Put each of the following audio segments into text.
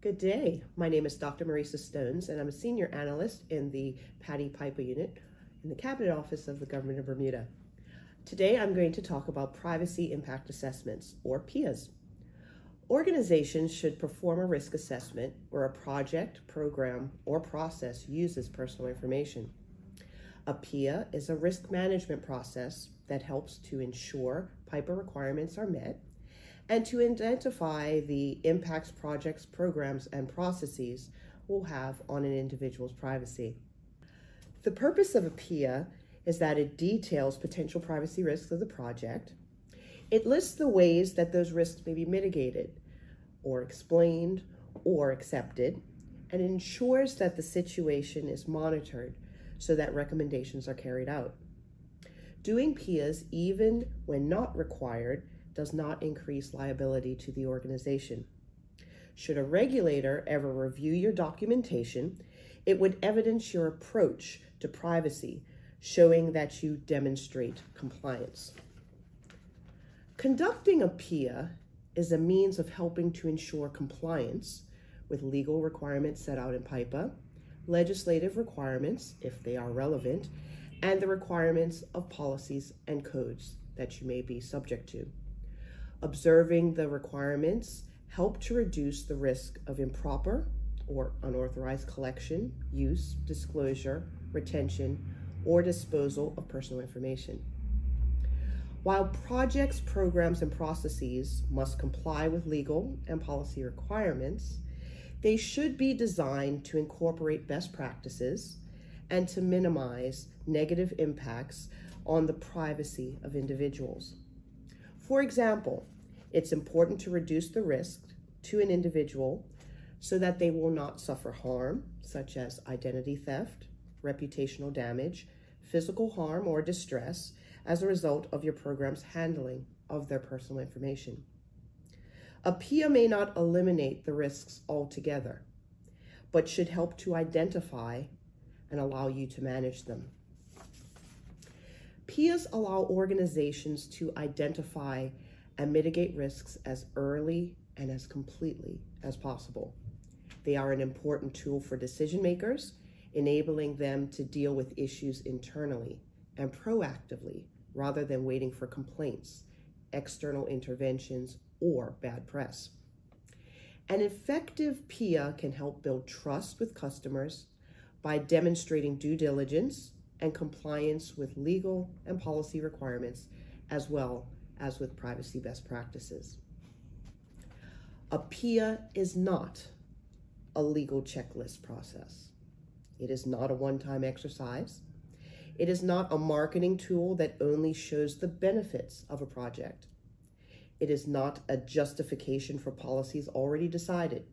Good day. My name is Dr. Marissa Stones, and I'm a senior analyst in the Patty Piper unit in the Cabinet Office of the Government of Bermuda. Today, I'm going to talk about privacy impact assessments, or PIAs. Organizations should perform a risk assessment where a project, program, or process uses personal information. A PIA is a risk management process that helps to ensure Piper requirements are met and to identify the impacts projects, programs, and processes will have on an individual's privacy. The purpose of a PIA is that it details potential privacy risks of the project. It lists the ways that those risks may be mitigated or explained or accepted, and it ensures that the situation is monitored so that recommendations are carried out. Doing PIAs, even when not required, does not increase liability to the organization. Should a regulator ever review your documentation, it would evidence your approach to privacy, showing that you demonstrate compliance. Conducting a PIA is a means of helping to ensure compliance with legal requirements set out in PIPA, legislative requirements, if they are relevant, and the requirements of policies and codes that you may be subject to. Observing the requirements help to reduce the risk of improper or unauthorized collection, use, disclosure, retention, or disposal of personal information. While projects, programs, and processes must comply with legal and policy requirements, they should be designed to incorporate best practices and to minimize negative impacts on the privacy of individuals. For example, it's important to reduce the risk to an individual so that they will not suffer harm, such as identity theft, reputational damage, physical harm, or distress as a result of your program's handling of their personal information. A PIA may not eliminate the risks altogether, but should help to identify and allow you to manage them. PIAs allow organizations to identify and mitigate risks as early and as completely as possible. They are an important tool for decision makers, enabling them to deal with issues internally and proactively rather than waiting for complaints, external interventions, or bad press. An effective PIA can help build trust with customers by demonstrating due diligence and compliance with legal and policy requirements, as well as with privacy best practices. A PIA is not a legal checklist process. It is not a one-time exercise. It is not a marketing tool that only shows the benefits of a project. It is not a justification for policies already decided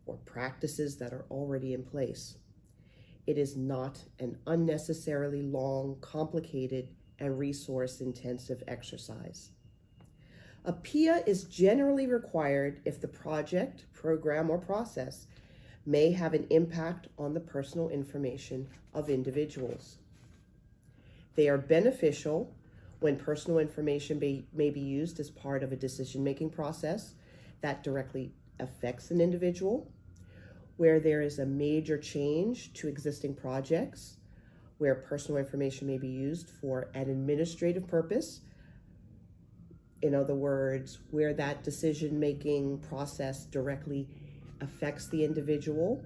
or practices that are already in place. It is not an unnecessarily long, complicated, and resource-intensive exercise. A PIA is generally required if the project, program, or process may have an impact on the personal information of individuals. They are beneficial when personal information may be used as part of a decision-making process that directly affects an individual, where there is a major change to existing projects, where personal information may be used for an administrative purpose. In other words, where that decision-making process directly affects the individual.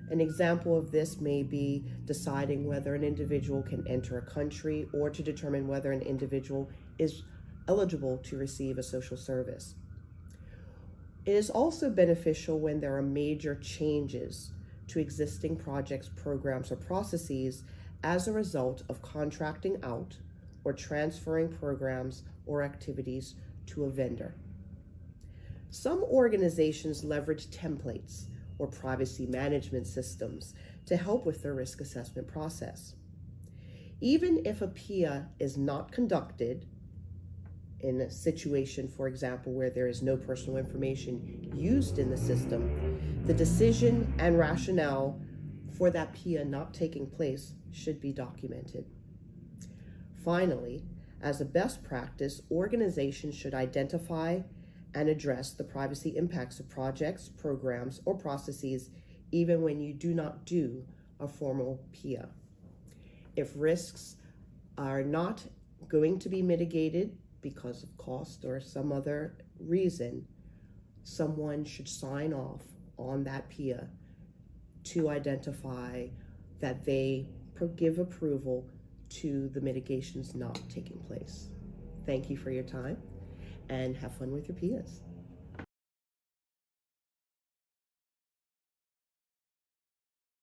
An example of this may be deciding whether an individual can enter a country or to determine whether an individual is eligible to receive a social service. It is also beneficial when there are major changes to existing projects, programs, or processes as a result of contracting out or transferring programs or activities to a vendor. Some organizations leverage templates or privacy management systems to help with their risk assessment process. Even if a PIA is not conducted in a situation, for example, where there is no personal information used in the system, the decision and rationale for that PIA not taking place should be documented. Finally, as a best practice, organizations should identify and address the privacy impacts of projects, programs, or processes, even when you do not do a formal PIA. If risks are not going to be mitigated because of cost or some other reason, someone should sign off on that PIA to identify that they give approval to the mitigations not taking place. Thank you for your time and have fun with your PIAs.